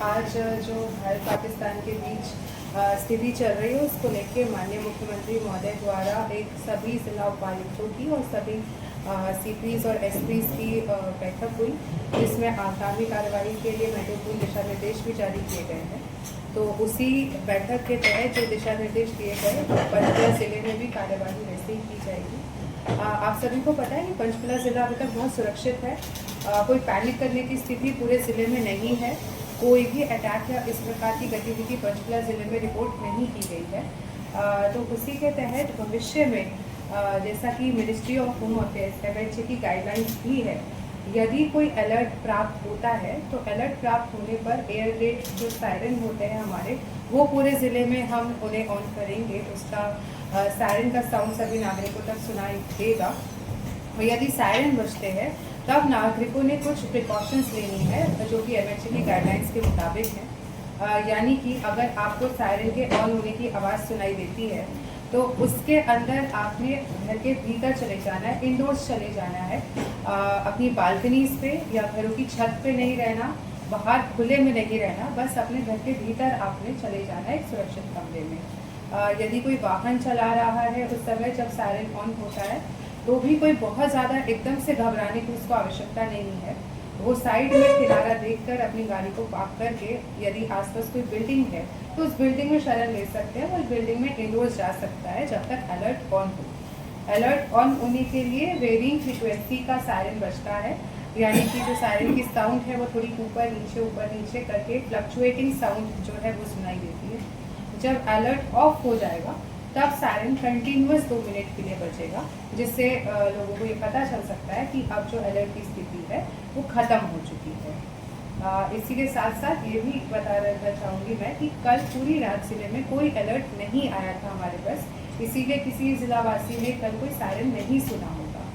आज जो भारत पाकिस्तान के बीच स्थिति चल रही है उसको लेके माननीय मुख्यमंत्री महोदय द्वारा एक सभी जिला उपायुक्तों की और सभी सीपीज और एसपीज की बैठक हुई, जिसमें आगामी कार्रवाई के लिए महत्वपूर्ण दिशा निर्देश भी जारी किए गए हैं। तो उसी बैठक के तहत जो दिशा निर्देश दिए गए पंचकुला जिले में भी कार्यवाही वैसे ही की जाएगी। आप सभी को पता है कि पंचकुला जिला अभी तक बहुत सुरक्षित है। कोई पैनिक करने की स्थिति पूरे ज़िले में नहीं है। कोई भी अटैक या इस प्रकार की गतिविधि पंचकुला ज़िले में रिपोर्ट नहीं की गई है। तो उसी के तहत भविष्य में जैसा कि ministry of home affairs MHA की गाइडलाइंस भी है, यदि कोई अलर्ट प्राप्त होता है तो अलर्ट प्राप्त होने पर एयर रेड जो सायरन होते हैं हमारे, वो पूरे ज़िले में हम उन्हें ऑन करेंगे। उसका सायरन का साउंड सभी नागरिकों तक सुनाई देगा। और यदि सायरन बजते हैं तब नागरिकों ने कुछ प्रिकॉशंस लेनी है जो कि MHA की गाइडलाइंस के मुताबिक है। यानी कि अगर आपको सायरन के ऑन होने की आवाज़ सुनाई देती है तो उसके अंदर आपने घर के भीतर चले जाना है, इंडोर्स चले जाना है। अपनी बालकनीज पे या घरों की छत पे नहीं रहना, बाहर खुले में नहीं रहना, बस अपने घर के भीतर आपने चले जाना है एक सुरक्षित कमरे में। यदि कोई वाहन चला रहा है उस समय जब सायरन ऑन होता है तो भी कोई बहुत ज़्यादा एकदम से घबराने की उसको आवश्यकता नहीं है। वो साइड में किनारा देखकर अपनी गाड़ी को पार्क करके यदि आसपास कोई बिल्डिंग है तो उस बिल्डिंग में शरण ले सकते हैं और उस बिल्डिंग में इंडोर्स जा सकता है जब तक अलर्ट ऑन हो। अलर्ट ऑन होने के लिए वेरिंग फ्रीक्वेंसी का सायरन बजता है, यानी कि जो सायरन की साउंड है वो थोड़ी ऊपर नीचे करके फ्लक्चुएटिंग साउंड जो है वो सुनाई देती है। जब अलर्ट ऑफ हो जाएगा तब सायरन कंटिन्यूअस 2 मिनट के लिए बजेगा, जिससे लोगों को ये पता चल सकता है कि अब जो अलर्ट की स्थिति है वो ख़त्म हो चुकी है। इसी के साथ साथ ये भी बता रखना चाहूँगी मैं कि कल पूरी रात ज़िले में कोई अलर्ट नहीं आया था हमारे पास, इसीलिए किसी ज़िलावासी ने कल कोई सायरन नहीं सुना होगा।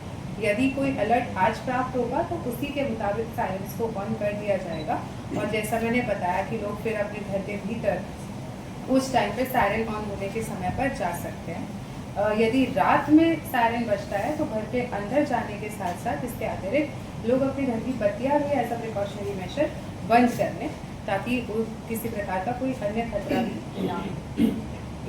यदि कोई अलर्ट आज प्राप्त होगा तो उसी के मुताबिक सायरन्स को ऑन कर दिया जाएगा। और जैसा मैंने बताया कि लोग फिर अपने घर के भीतर उस टाइम पे सायरन ऑन होने के समय पर जा सकते हैं। यदि रात में सायरन बजता है तो घर के अंदर जाने के साथ साथ इसके अतिरिक्त लोग अपने घर की बत्तियां भी एज अ प्रिकॉशनरी मेजर बंद कर लें, ताकि किसी प्रकार का कोई अन्य खतरा भी ना हो।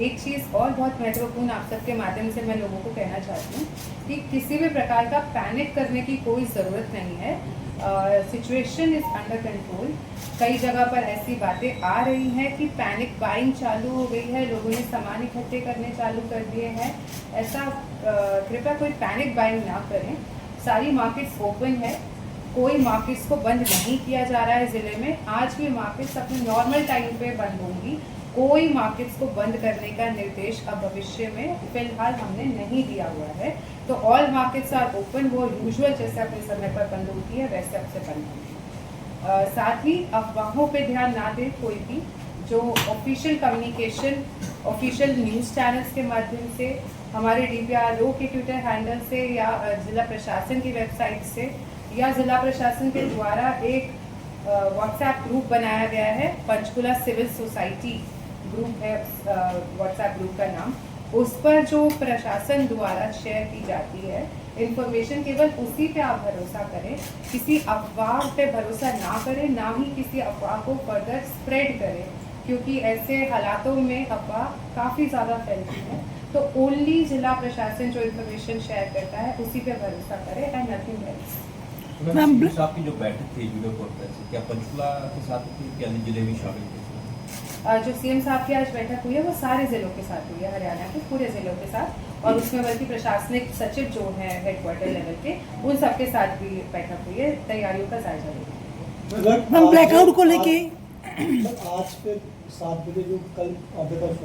एक चीज़ और बहुत महत्वपूर्ण आप सबके माध्यम से मैं लोगों को कहना चाहती हूँ कि किसी भी प्रकार का पैनिक करने की कोई ज़रूरत नहीं है। Situation is under control. कई जगह पर ऐसी बातें आ रही हैं कि पैनिक बाइंग चालू हो गई है, लोगों ने सामान इकट्ठे करने चालू कर दिए हैं। ऐसा कृपया कोई पैनिक बाइंग ना करें। सारी मार्केट्स ओपन है, कोई मार्केट्स को बंद नहीं किया जा रहा है ज़िले में। आज भी मार्केट्स अपने नॉर्मल टाइम पे बंद होंगी। कोई मार्केट्स को बंद करने का निर्देश अब भविष्य में फिलहाल हमने नहीं दिया हुआ है। तो ऑल मार्केट्स आर ओपन, वो यूजुअल जैसे अपने समय पर बंद होती है वैसे अब से बंद होंगी। साथ ही अफवाहों पे ध्यान ना दें कोई भी। जो official communication official news channels के माध्यम से, हमारे DPRO के ट्विटर हैंडल से या ज़िला प्रशासन की वेबसाइट से या ज़िला प्रशासन के द्वारा एक व्हाट्सएप ग्रुप बनाया गया है, पंचकुला सिविल सोसाइटी ग्रुप है व्हाट्सएप ग्रुप का नाम। उस पर जो प्रशासन द्वारा शेयर की जाती है इन्फॉर्मेशन, केवल उसी पे आप भरोसा करें। किसी अफवाह पे भरोसा ना करें, ना ही किसी अफवाह को फर्दर स्प्रेड करें, क्योंकि ऐसे हालातों में अफवाह काफ़ी ज़्यादा फैलती है। तो ओनली जिला प्रशासन जो इन्फॉर्मेशन शेयर करता है उसी पे भरोसा करें एंड नथिंग एल्स। मैम, साहब की जो बैठक थी वीडियो कॉन्फ्रेंस से, क्या पंचकुला के साथ थी, क्या अन्य जिले भी शामिल थे? जो CM साहब की आज बैठक हुई है वो सारे ज़िलों के साथ हुई है, हरियाणा के पूरे ज़िलों के साथ, और उसमें बल्कि प्रशासनिक सचिव जो हैं हेडक्वार्टर लेवल के, उन सबके साथ भी बैठक हुई है, तैयारियों का जायजा लिया। मैम, ब्लैकआउट को लेके आज फिर 7 बजे जो कल आपके पास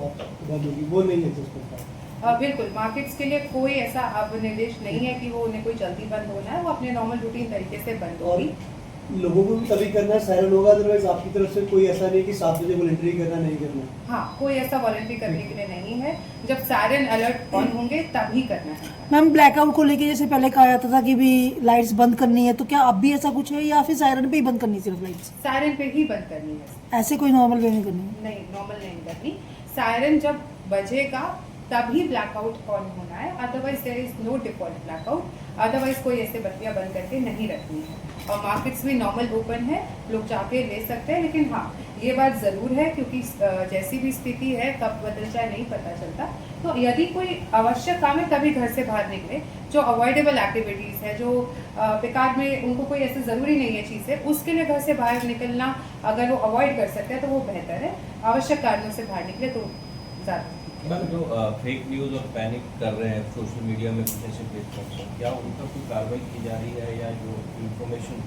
बंद होगी वो नहीं है जिसको बिल्कुल मार्केट्स के लिए कोई ऐसा अब निर्देश नहीं है कि वो उन्हें कोई जल्दी बंद होना है, वो अपने नॉर्मल रूटीन तरीके से बंद होगी। लोगों को भी तभी करना है, सायरन होगा, अदरवाइज आपकी तरफ से कोई ऐसा नहीं कि 7 बजे वॉलंटरी करना नहीं करना। हाँ, कोई ऐसा वॉलंटरी करने के लिए नहीं है। जब सायरन अलर्ट ऑन होंगे तभी करना है। मैम, ब्लैकआउट को लेके जैसे पहले कहा जाता था कि भी लाइट्स बंद करनी है, तो क्या अब भी ऐसा कुछ है या फिर सायरन पे ही बंद करनी, सिर्फ लाइट्स सायरन पे ही बंद करनी है, ऐसे कोई नॉर्मल वे नहीं करनी? नहीं, नॉर्मल नहीं करनी। सायरन जब बजेगा तभी ब्लैकआउट ऑन होना है, otherwise there is no default blackout. Otherwise कोई ऐसे बत्तियां बंद करके नहीं रखनी है। और मार्केट्स भी नॉर्मल ओपन है, लोग जाके ले सकते हैं। लेकिन हाँ, ये बात ज़रूर है क्योंकि जैसी भी स्थिति है कब बदल जाए नहीं पता चलता। तो यदि कोई आवश्यक काम है तभी घर से बाहर निकले। जो अवॉइडेबल एक्टिविटीज़ है, जो बेकार में उनको कोई ऐसे ज़रूरी नहीं है चीज़ है, उसके लिए घर से बाहर निकलना अगर वो अवॉइड कर सकते हैं तो वो बेहतर है। आवश्यक कारणों से बाहर निकले तो ज़्यादा। मैम, जो फेक न्यूज़ और पैनिक कर रहे हैं सोशल मीडिया में कुछ ऐसे प्लेटफॉर्म पर, क्या उन पर कोई कार्रवाई की जा रही है, या जो इन्फॉर्मेशन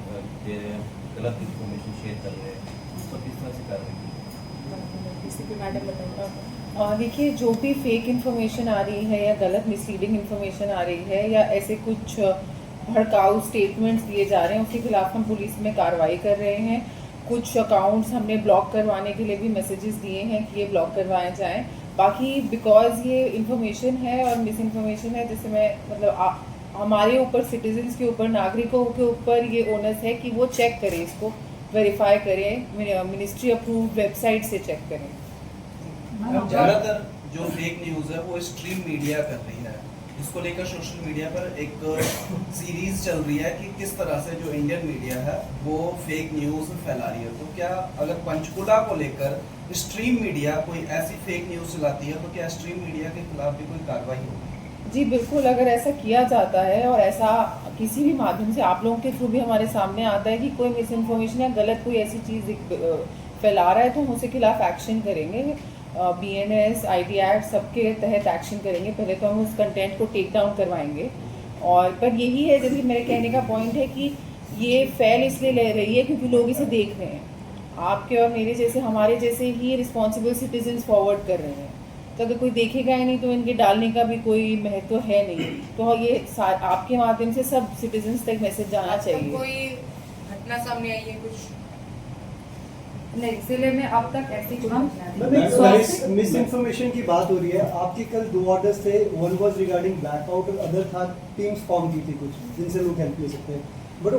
दे रहे हैं, गलत इन्फॉर्मेशन शेयर कर रहे हैं, उस पर किस तरह से कार्रवाई की जाए? डीसीपी मैडम बताइए। देखिए, जो भी फेक इन्फॉर्मेशन आ रही है या गलत मिसलीडिंग इन्फॉर्मेशन आ रही है या ऐसे कुछ भड़काऊ स्टेटमेंट्स दिए जा रहे हैं, उसके खिलाफ हम पुलिस में कार्रवाई कर रहे हैं। कुछ अकाउंट्स हमने ब्लॉक करवाने के लिए भी मैसेजेस दिए हैं कि ये ब्लॉक करवाए जाएं। बाकी बिकॉज ये इन्फॉर्मेशन है और मिस इन्फॉर्मेशन है, जिससे मैं मतलब हमारे ऊपर, सिटीजन्स के ऊपर, नागरिकों के ऊपर ये ओनस है कि वो चेक करें, इसको वेरीफाई करें, मिनिस्ट्री अप्रूव्ड वेबसाइट से चेक करें। ज्यादातर जो फेक न्यूज है वो स्ट्रीम मीडिया कर रही है। इसको लेकर सोशल मीडिया पर एक सीरीज चल रही है कि किस तरह से जो इंडियन मीडिया है वो फेक न्यूज फैला रही है। तो क्या अगर पंचकुला को लेकर स्ट्रीम मीडिया कोई ऐसी फेक न्यूज चलाती है तो क्या स्ट्रीम मीडिया के खिलाफ भी कोई कार्रवाई होगी? जी बिल्कुल, अगर ऐसा किया जाता है और ऐसा किसी भी माध्यम से आप लोगों के थ्रू भी हमारे सामने आता है कि कोई मिस इन्फॉर्मेशन या गलत कोई ऐसी चीज़ फैला रहा है तो हम उसके खिलाफ एक्शन करेंगे। BNS, ID एक्ट सबके तहत एक्शन करेंगे। पहले तो हम उस कंटेंट को टेक डाउन करवाएंगे। और पर यही है, जैसे मेरे कहने का पॉइंट है कि ये फैल इसलिए ले रही है क्योंकि लोग इसे देख रहे हैं। आपके और मेरे जैसे, हमारे जैसे ही रिस्पॉन्सिबल सिटीजन्स फॉरवर्ड कर रहे हैं। तो अगर कोई देखेगा ही नहीं तो इनके डालने का भी कोई महत्व है नहीं। तो ये आपके माध्यम से सब सिटीजन्स तक मैसेज जाना चाहिए। कोई घटना सामने आई है कुछ? नहीं, जिले में अब तक ऐसी कोई घटना नहीं। मिस इन्फॉर्मेशन की बात हो रही है। आपके कल 2 ऑर्डर्स थे, वन वाज रिगार्डिंग ब्लैकआउट और अदर था टीम्स फॉर्म की थी कुछ जिनसे लोग हेल्प ले सकते हैं, बट